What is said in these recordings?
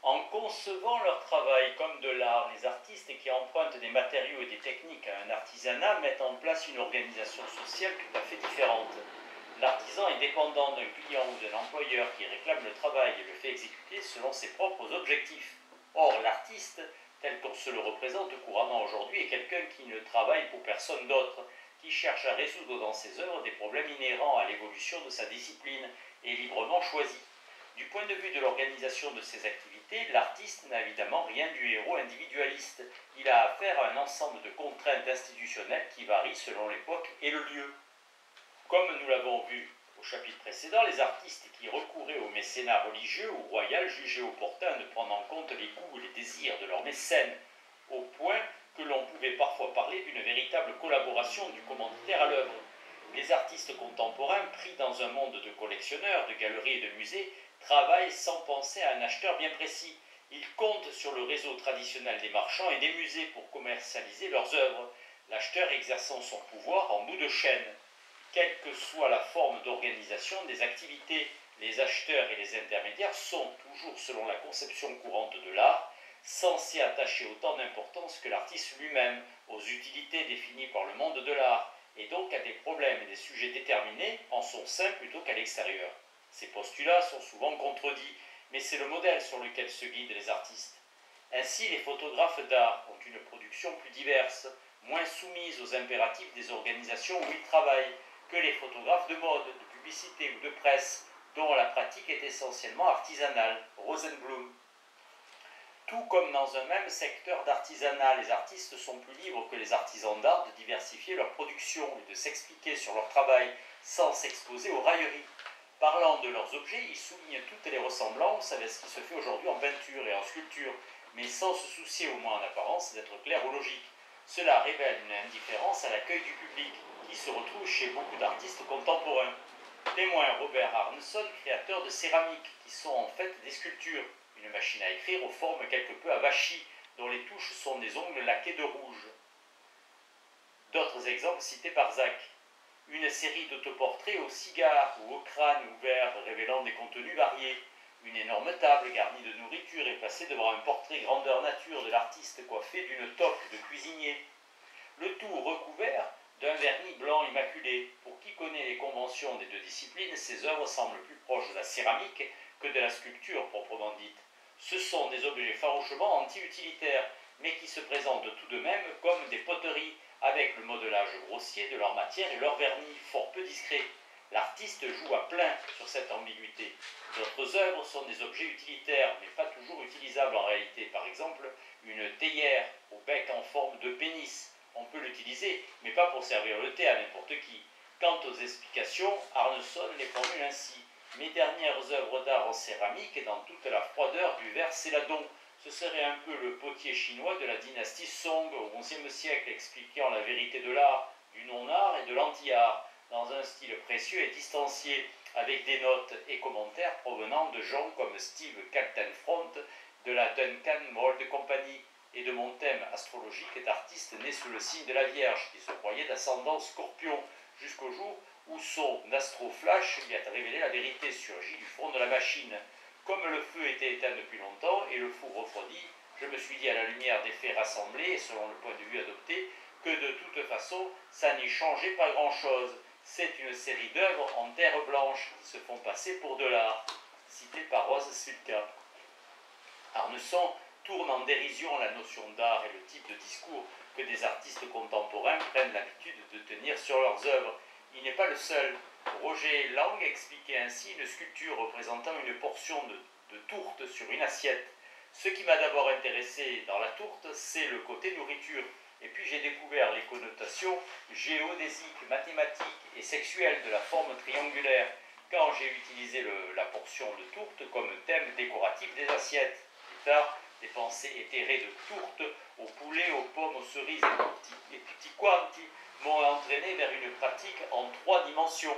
En concevant leur travail comme de l'art, les artistes qui empruntent des matériaux et des techniques à un artisanat mettent en place une organisation sociale tout à fait différente. L'artisan est dépendant d'un client ou d'un employeur qui réclame le travail et le fait exécuter selon ses propres objectifs. Or, l'artiste, tel qu'on se le représente couramment aujourd'hui, est quelqu'un qui ne travaille pour personne d'autre, qui cherche à résoudre dans ses œuvres des problèmes inhérents à l'évolution de sa discipline et librement choisis. Du point de vue de l'organisation de ses activités, l'artiste n'a évidemment rien du héros individualiste. Il a affaire à un ensemble de contraintes institutionnelles qui varient selon l'époque et le lieu. Comme nous l'avons vu au chapitre précédent, les artistes qui recouraient au mécénat religieux ou royal jugeaient opportun de prendre en compte les goûts et les désirs de leurs mécènes, au point que l'on pouvait parfois parler d'une véritable collaboration du commanditaire à l'œuvre. Les artistes contemporains, pris dans un monde de collectionneurs, de galeries et de musées, travaillent sans penser à un acheteur bien précis. Ils comptent sur le réseau traditionnel des marchands et des musées pour commercialiser leurs œuvres, l'acheteur exerçant son pouvoir en bout de chaîne. Quelle que soit la forme d'organisation des activités, les acheteurs et les intermédiaires sont, toujours selon la conception courante de l'art, censés attacher autant d'importance que l'artiste lui-même aux utilités définies par le monde de l'art, et donc à des problèmes et des sujets déterminés en son sein plutôt qu'à l'extérieur. Ces postulats sont souvent contredits, mais c'est le modèle sur lequel se guident les artistes. Ainsi, les photographes d'art ont une production plus diverse, moins soumise aux impératifs des organisations où ils travaillent, que les photographes de mode, de publicité ou de presse, dont la pratique est essentiellement artisanale. Rosenblum. Tout comme dans un même secteur d'artisanat, les artistes sont plus libres que les artisans d'art de diversifier leur production et de s'expliquer sur leur travail sans s'exposer aux railleries. Parlant de leurs objets, ils soulignent toutes les ressemblances avec ce qui se fait aujourd'hui en peinture et en sculpture, mais sans se soucier, au moins en apparence, d'être clair ou logique. Cela révèle une indifférence à l'accueil du public, qui se retrouve chez beaucoup d'artistes contemporains. Témoin Robert Arneson, créateur de céramiques, qui sont en fait des sculptures, une machine à écrire aux formes quelque peu avachis, dont les touches sont des ongles laqués de rouge. D'autres exemples cités par Zach. Une série d'autoportraits au cigare ou au crâne ouvert révélant des contenus variés. Une énorme table garnie de nourriture est placée devant un portrait grandeur nature de l'artiste coiffé d'une toque de cuisinier. Le tout recouvert d'un vernis blanc immaculé. Pour qui connaît les conventions des deux disciplines, ces œuvres semblent plus proches de la céramique que de la sculpture proprement dite. Ce sont des objets farouchement anti-utilitaires, mais qui se présentent tout de même comme des poteries, avec le modelage grossier de leur matière et leur vernis, fort peu discret. L'artiste joue à plein sur cette ambiguïté. D'autres œuvres sont des objets utilitaires, mais pas toujours utilisables en réalité. Par exemple, une théière au bec en forme de pénis. On peut l'utiliser, mais pas pour servir le thé à n'importe qui. Quant aux explications, Arneson les formule ainsi. Mes dernières œuvres d'art en céramique et dans toute la froideur du verre céladon. Ce serait un peu le potier chinois de la dynastie Song au XIe siècle, expliquant la vérité de l'art, du non-art et de l'anti-art, dans un style précieux et distancié, avec des notes et commentaires provenant de gens comme Steve Kaltenfront de la Duncan Mold Company, et de mon thème astrologique d'artiste né sous le signe de la Vierge, qui se croyait d'ascendant Scorpion, jusqu'au jour où son astroflash lui a révélé la vérité surgie du fond de la machine. Comme le feu était éteint depuis longtemps et le four refroidi, je me suis dit à la lumière des faits rassemblés et selon le point de vue adopté que de toute façon, ça n'y changeait pas grand-chose. C'est une série d'œuvres en terre blanche qui se font passer pour de l'art, cité par Rose Sulka. Arneson tourne en dérision la notion d'art et le type de discours que des artistes contemporains prennent l'habitude de tenir sur leurs œuvres. Il n'est pas le seul. Roger Lang expliquait ainsi une sculpture représentant une portion de tourte sur une assiette. Ce qui m'a d'abord intéressé dans la tourte, c'est le côté nourriture. Et puis j'ai découvert les connotations géodésiques, mathématiques et sexuelles de la forme triangulaire quand j'ai utilisé la portion de tourte comme thème décoratif des assiettes. Plus tard, des pensées éthérées de tourte au poulet, aux pommes, aux cerises et tutti quanti m'ont entraîné vers une pratique en 3 dimensions.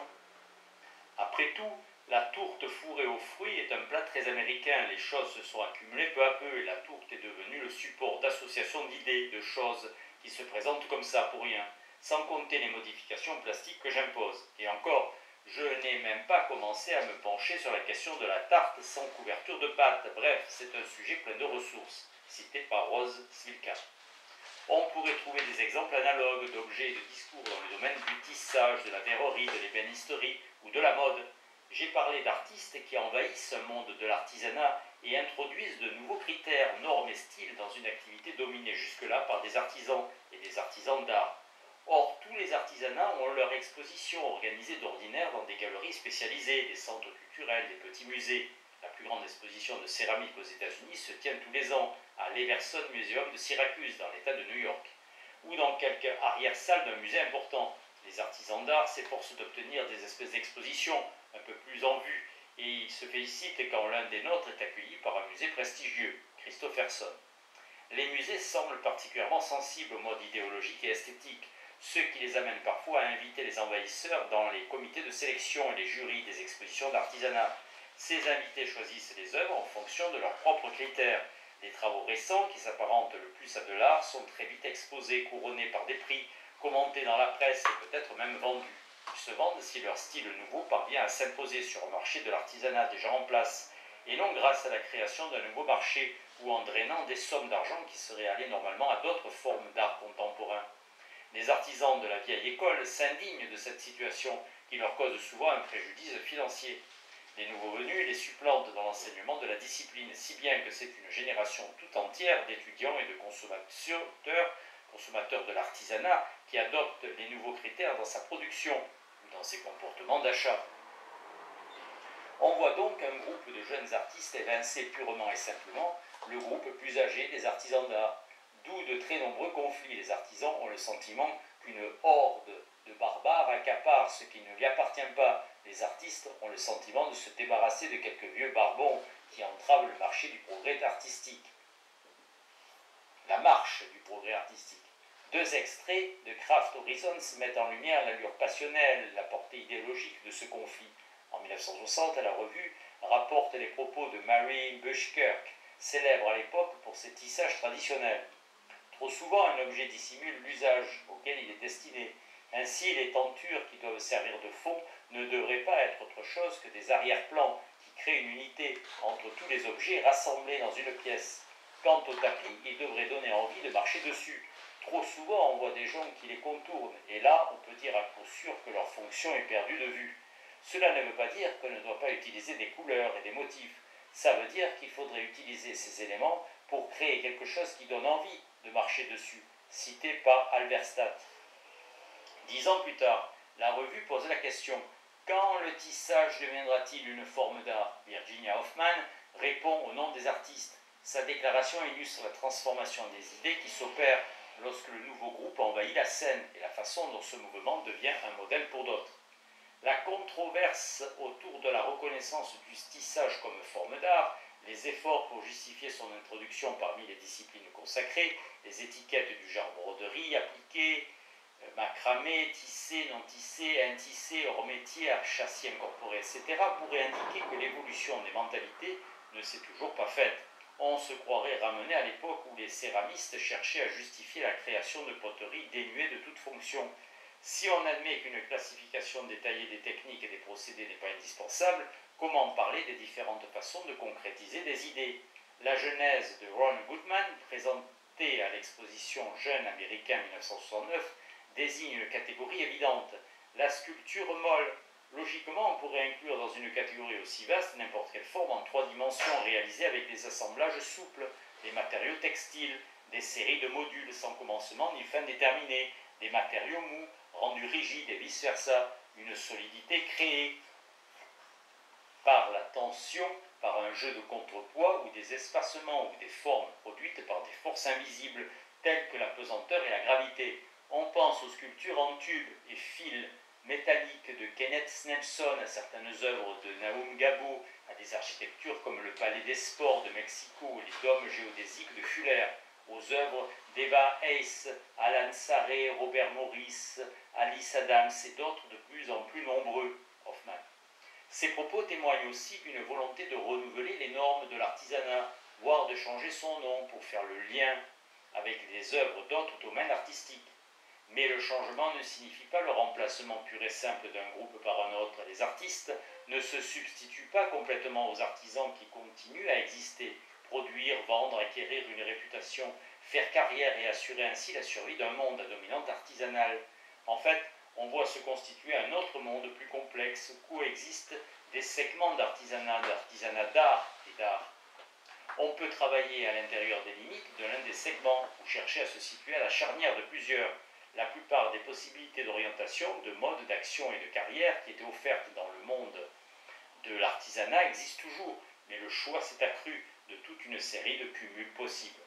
Après tout, la tourte fourrée aux fruits est un plat très américain. Les choses se sont accumulées peu à peu et la tourte est devenue le support d'associations d'idées, de choses qui se présentent comme ça pour rien, sans compter les modifications plastiques que j'impose. Et encore, Je n'ai même pas commencé à me pencher sur la question de la tarte sans couverture de pâte. Bref, c'est un sujet plein de ressources, cité par Rose Svilka. On pourrait trouver des exemples analogues d'objets et de discours dans le domaine du tissage, de la verrerie, de l'ébénisterie ou de la mode. J'ai parlé d'artistes qui envahissent un monde de l'artisanat et introduisent de nouveaux critères, normes et styles dans une activité dominée jusque-là par des artisans et des artisans d'art. Or, tous les artisanats ont leur exposition organisée d'ordinaire dans des galeries spécialisées, des centres culturels, des petits musées. La plus grande exposition de céramique aux États-Unis se tient tous les ans à l'Everson Museum de Syracuse, dans l'État de New York, ou dans quelque arrière-salle d'un musée important. Les artisans d'art s'efforcent d'obtenir des espèces d'expositions un peu plus en vue, et ils se félicitent quand l'un des nôtres est accueilli par un musée prestigieux, Christopherson. Les musées semblent particulièrement sensibles au mode idéologique et esthétique, ce qui les amène parfois à inviter les envahisseurs dans les comités de sélection et les jurys des expositions d'artisanat. Ces invités choisissent les œuvres en fonction de leurs propres critères. Les travaux récents, qui s'apparentent le plus à de l'art, sont très vite exposés, couronnés par des prix, commentés dans la presse et peut-être même vendus. Ils se vendent si leur style nouveau parvient à s'imposer sur un marché de l'artisanat déjà en place, et non grâce à la création d'un nouveau marché ou en drainant des sommes d'argent qui seraient allées normalement à d'autres formes d'art contemporain. Les artisans de la vieille école s'indignent de cette situation qui leur cause souvent un préjudice financier. Les nouveaux venus les supplantent dans l'enseignement de la discipline, si bien que c'est une génération tout entière d'étudiants et de consommateurs de l'artisanat qui adoptent les nouveaux critères dans sa production ou dans ses comportements d'achat. On voit donc un groupe de jeunes artistes évincer purement et simplement le groupe plus âgé des artisans d'art, d'où de très nombreux conflits. Les artisans ont le sentiment qu'une horde de barbares accapare ce qui ne lui appartient pas. Les artistes ont le sentiment de se débarrasser de quelques vieux barbons qui entravent le marché du progrès artistique. La marche du progrès artistique. Deux extraits de Craft Horizons mettent en lumière l'allure passionnelle, la portée idéologique de ce conflit. En 1960, la revue rapporte les propos de Mary Bushkirk, célèbre à l'époque pour ses tissages traditionnels. Trop souvent, un objet dissimule l'usage auquel il est destiné. Ainsi, les tentures qui doivent servir de fond ne devraient pas être autre chose que des arrière-plans qui créent une unité entre tous les objets rassemblés dans une pièce. Quant au tapis, il devrait donner envie de marcher dessus. Trop souvent, on voit des gens qui les contournent, et là, on peut dire à coup sûr que leur fonction est perdue de vue. Cela ne veut pas dire qu'on ne doit pas utiliser des couleurs et des motifs. Ça veut dire qu'il faudrait utiliser ces éléments pour créer quelque chose qui donne envie de marcher dessus, cité par Halberstadt. 10 ans plus tard, la revue pose la question « Quand le tissage deviendra-t-il une forme d'art ?» Virginia Hoffman répond au nom des artistes. Sa déclaration illustre la transformation des idées qui s'opère lorsque le nouveau groupe envahit la scène et la façon dont ce mouvement devient un modèle pour d'autres. La controverse autour de la reconnaissance du tissage comme forme d'art, les efforts pour justifier son introduction parmi les disciplines consacrées, les étiquettes du genre broderie appliquée, macramé, tissé, non tissé, intissé, hors métier, châssis incorporé, etc., pourraient indiquer que l'évolution des mentalités ne s'est toujours pas faite. On se croirait ramené à l'époque où les céramistes cherchaient à justifier la création de poteries dénuées de toute fonction. Si on admet qu'une classification détaillée des techniques et des procédés n'est pas indispensable, comment parler des différentes façons de concrétiser des idées? La genèse de Ron Goodman, présentée à l'exposition Jeunes américains 1969, désigne une catégorie évidente, la sculpture molle. Logiquement, on pourrait inclure dans une catégorie aussi vaste n'importe quelle forme en 3 dimensions réalisée avec des assemblages souples, des matériaux textiles, des séries de modules sans commencement ni fin déterminée, des matériaux mous, rendus rigides et vice-versa, une solidité créée par la tension, par un jeu de contrepoids ou des espacements ou des formes produites par des forces invisibles telles que la pesanteur et la gravité. On pense aux sculptures en tubes et fils métalliques de Kenneth Snelson, à certaines œuvres de Naum Gabo, à des architectures comme le Palais des Sports de Mexico et les dômes géodésiques de Fuller, aux œuvres d'Eva Hayes, Alan Saré, Robert Morris, Alice Adams et d'autres de plus en plus nombreux. Hoffman. Ces propos témoignent aussi d'une volonté de renouveler les normes de l'artisanat, voire de changer son nom pour faire le lien avec des œuvres d'autres domaines artistiques. Mais le changement ne signifie pas le remplacement pur et simple d'un groupe par un autre. Les artistes ne se substituent pas complètement aux artisans qui continuent à exister, produire, vendre, acquérir une réputation, faire carrière et assurer ainsi la survie d'un monde à dominante artisanale. En fait, on voit se constituer un autre monde plus complexe où coexistent des segments d'artisanat d'art et d'art. On peut travailler à l'intérieur des limites de l'un des segments ou chercher à se situer à la charnière de plusieurs. La plupart des possibilités d'orientation, de mode d'action et de carrière qui étaient offertes dans le monde de l'artisanat existent toujours, mais le choix s'est accru de toute une série de cumuls possibles.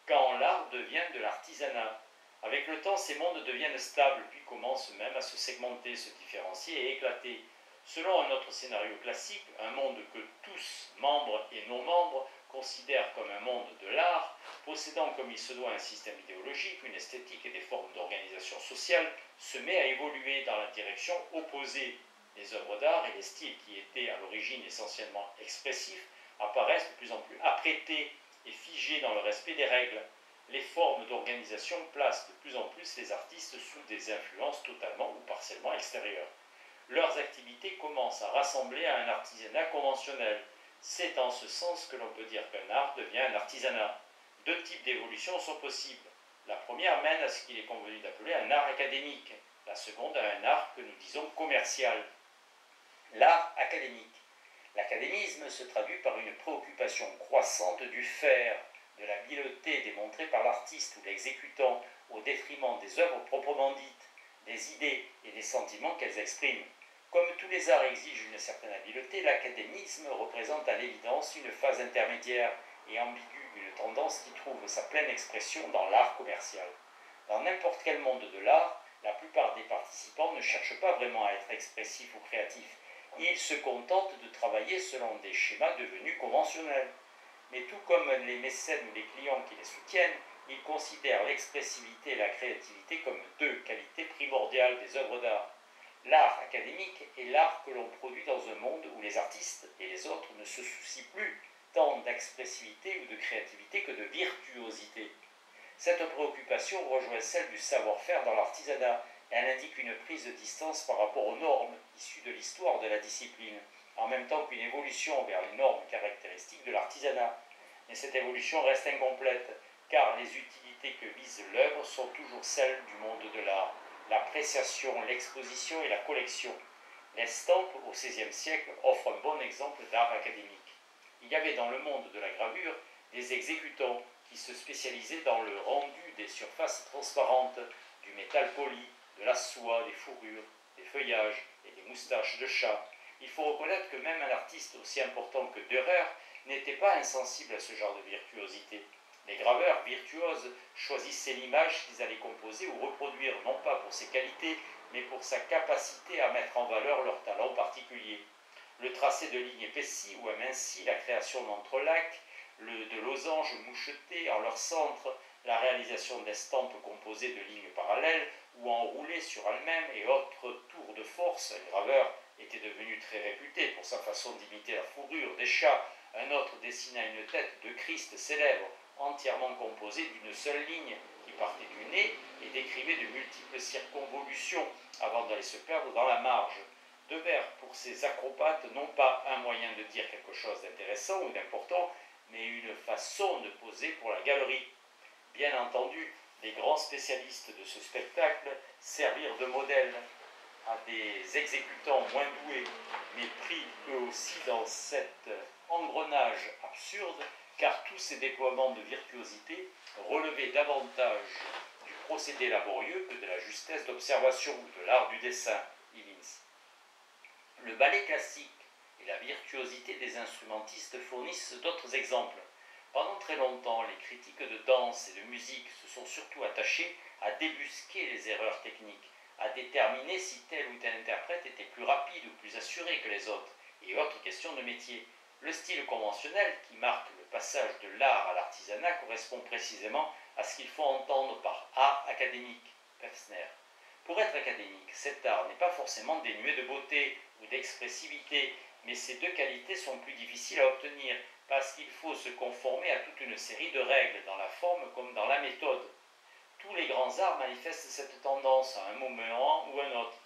Quand l'art devient de l'artisanat, avec le temps, ces mondes deviennent stables, puis commencent même à se segmenter, se différencier et éclater. Selon un autre scénario classique, un monde que tous, membres et non-membres, considèrent comme un monde de l'art, possédant comme il se doit un système idéologique, une esthétique et des formes d'organisation sociale, se met à évoluer dans la direction opposée. Les œuvres d'art et les styles qui étaient à l'origine essentiellement expressifs apparaissent de plus en plus apprêtés et figés dans le respect des règles. Les formes d'organisation placent de plus en plus les artistes sous des influences totalement ou partiellement extérieures. Leurs activités commencent à rassembler à un artisanat conventionnel. C'est en ce sens que l'on peut dire qu'un art devient un artisanat. Deux types d'évolutions sont possibles. La première mène à ce qu'il est convenu d'appeler un art académique, la seconde à un art que nous disons commercial. L'art académique. L'académisme se traduit par une préoccupation croissante du faire, de l'habileté démontrée par l'artiste ou l'exécutant au détriment des œuvres proprement dites, des idées et des sentiments qu'elles expriment. Comme tous les arts exigent une certaine habileté, l'académisme représente à l'évidence une phase intermédiaire et ambiguë, une tendance qui trouve sa pleine expression dans l'art commercial. Dans n'importe quel monde de l'art, la plupart des participants ne cherchent pas vraiment à être expressifs ou créatifs. Ils se contentent de travailler selon des schémas devenus conventionnels. Mais tout comme les mécènes ou les clients qui les soutiennent, ils considèrent l'expressivité et la créativité comme deux qualités primordiales des œuvres d'art. L'art académique est l'art que l'on produit dans un monde où les artistes et les autres ne se soucient plus tant d'expressivité ou de créativité que de virtuosité. Cette préoccupation rejoint celle du savoir-faire dans l'artisanat. Elle indique une prise de distance par rapport aux normes issues de l'histoire de la discipline, en même temps qu'une évolution vers les normes caractéristiques de l'artisanat. Mais cette évolution reste incomplète, car les utilités que vise l'œuvre sont toujours celles du monde de l'art. L'appréciation, l'exposition et la collection. L'estampe, au XVIe siècle, offre un bon exemple d'art académique. Il y avait dans le monde de la gravure des exécutants qui se spécialisaient dans le rendu des surfaces transparentes, du métal poli, de la soie, des fourrures, des feuillages et des moustaches de chat. Il faut reconnaître que même un artiste aussi important que Dürer n'était pas insensible à ce genre de virtuosité. Les graveurs virtuoses choisissaient l'image qu'ils allaient composer ou reproduire, non pas pour ses qualités, mais pour sa capacité à mettre en valeur leur talent particulier. Le tracé de lignes épaissies ou amincies, la création d'entrelacs, de losanges mouchetés en leur centre, la réalisation d'estampes composées de lignes parallèles ou enroulées sur elles-mêmes et autres tours de force. Un graveur était devenu très réputé pour sa façon d'imiter la fourrure des chats. Un autre dessina une tête de Christ célèbre, entièrement composée d'une seule ligne qui partait du nez et décrivait de multiples circonvolutions avant d'aller se perdre dans la marge. Dürer, pour ses acrobates, non pas un moyen de dire quelque chose d'intéressant ou d'important, mais une façon de poser pour la galerie. Bien entendu, les grands spécialistes de ce spectacle servirent de modèle à des exécutants moins doués, mais pris eux aussi dans cet engrenage absurde, car tous ces déploiements de virtuosité relevaient davantage du procédé laborieux que de la justesse d'observation ou de l'art du dessin. Ivins. Le ballet classique et la virtuosité des instrumentistes fournissent d'autres exemples. Pendant très longtemps, les critiques de danse et de musique se sont surtout attachés à débusquer les erreurs techniques, à déterminer si tel ou tel interprète était plus rapide ou plus assuré que les autres, et autres questions de métier. Le style conventionnel, qui marque le passage de l'art à l'artisanat, correspond précisément à ce qu'il faut entendre par art académique. Pevsner. Pour être académique, cet art n'est pas forcément dénué de beauté ou d'expressivité, mais ces deux qualités sont plus difficiles à obtenir, parce qu'il faut se conformer à toute une série de règles, dans la forme comme dans la méthode. Tous les grands arts manifestent cette tendance à un moment ou un autre.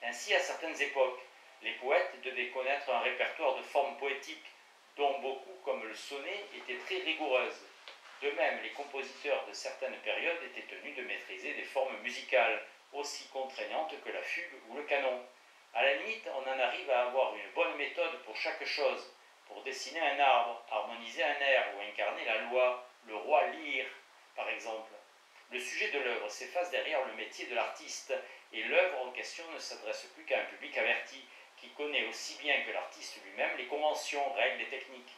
Ainsi, à certaines époques, les poètes devaient connaître un répertoire de formes poétiques, dont beaucoup, comme le sonnet, étaient très rigoureuses. De même, les compositeurs de certaines périodes étaient tenus de maîtriser des formes musicales aussi contraignantes que la fugue ou le canon. À la limite, on en arrive à avoir une bonne méthode pour chaque chose, pour dessiner un arbre, harmoniser un air ou incarner la loi, le roi Lear, par exemple. Le sujet de l'œuvre s'efface derrière le métier de l'artiste, et l'œuvre en question ne s'adresse plus qu'à un public averti, qui connaît aussi bien que l'artiste lui-même les conventions, règles et techniques.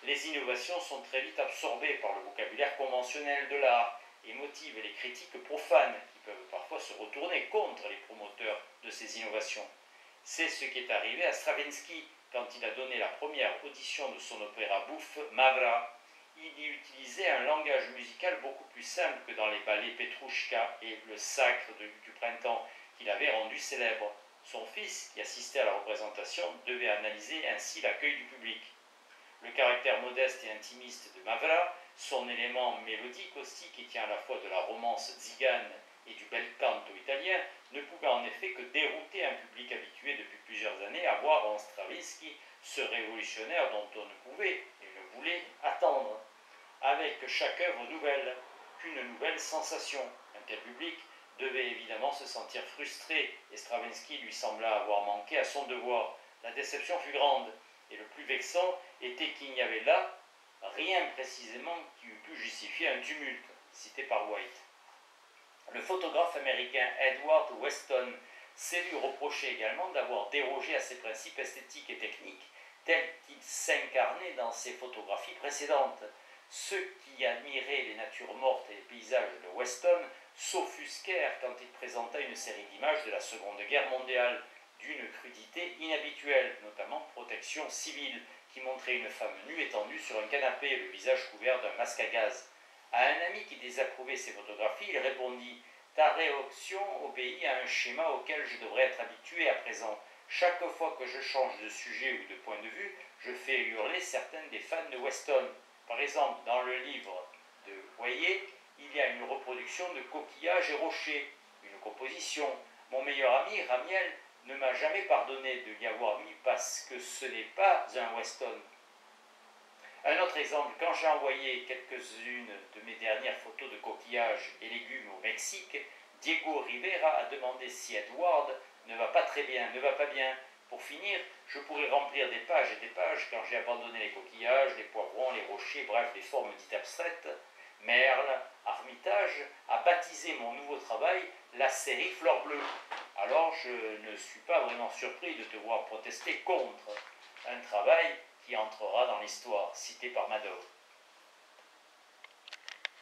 Les innovations sont très vite absorbées par le vocabulaire conventionnel de l'art et motivent les critiques profanes qui peuvent parfois se retourner contre les promoteurs de ces innovations. C'est ce qui est arrivé à Stravinsky quand il a donné la première audition de son opéra bouffe Mavra. Il y utilisait un langage musical beaucoup plus simple que dans les ballets Petrouchka et le Sacre du printemps qu'il avait rendu célèbre. Son fils, qui assistait à la représentation, devait analyser ainsi l'accueil du public. Le caractère modeste et intimiste de Mavra, son élément mélodique aussi, qui tient à la fois de la romance tzigane et du bel canto italien, ne pouvait en effet que dérouter un public habitué depuis plusieurs années à voir en Stravinsky ce révolutionnaire dont on ne pouvait et ne voulait attendre, avec chaque œuvre nouvelle, qu'une nouvelle sensation. Un tel public devait évidemment se sentir frustré, et Stravinsky lui sembla avoir manqué à son devoir. La déception fut grande, et le plus vexant était qu'il n'y avait là rien précisément qui eût pu justifier un tumulte, cité par White. Le photographe américain Edward Weston s'est vu reprocher également d'avoir dérogé à ses principes esthétiques et techniques tels qu'ils s'incarnaient dans ses photographies précédentes. Ceux qui admiraient les natures mortes et les paysages de Weston s'offusquèrent quand il présenta une série d'images de la Seconde Guerre mondiale d'une crudité inhabituelle, notamment Protection civile, qui montrait une femme nue étendue sur un canapé, le visage couvert d'un masque à gaz. À un ami qui désapprouvait ces photographies, il répondit « Ta réaction obéit à un schéma auquel je devrais être habitué à présent. Chaque fois que je change de sujet ou de point de vue, je fais hurler certaines des fans de Weston. Par exemple, dans le livre de Boyer, il y a une reproduction de coquillages et rochers, une composition. Mon meilleur ami, Ramiel, ne m'a jamais pardonné de l'y avoir mis parce que ce n'est pas un Weston. » Un autre exemple, quand j'ai envoyé quelques-unes de mes dernières photos de coquillages et légumes au Mexique, Diego Rivera a demandé si Edward ne va pas très bien, ne va pas bien. Pour finir, je pourrais remplir des pages et des pages quand j'ai abandonné les coquillages, les poivrons, les rochers, bref, les formes dites abstraites. Merle, Armitage, a baptisé mon nouveau travail la série Fleurs Bleues. Alors je ne suis pas vraiment surpris de te voir protester contre un travail qui entrera dans l'histoire, cité par Madoff.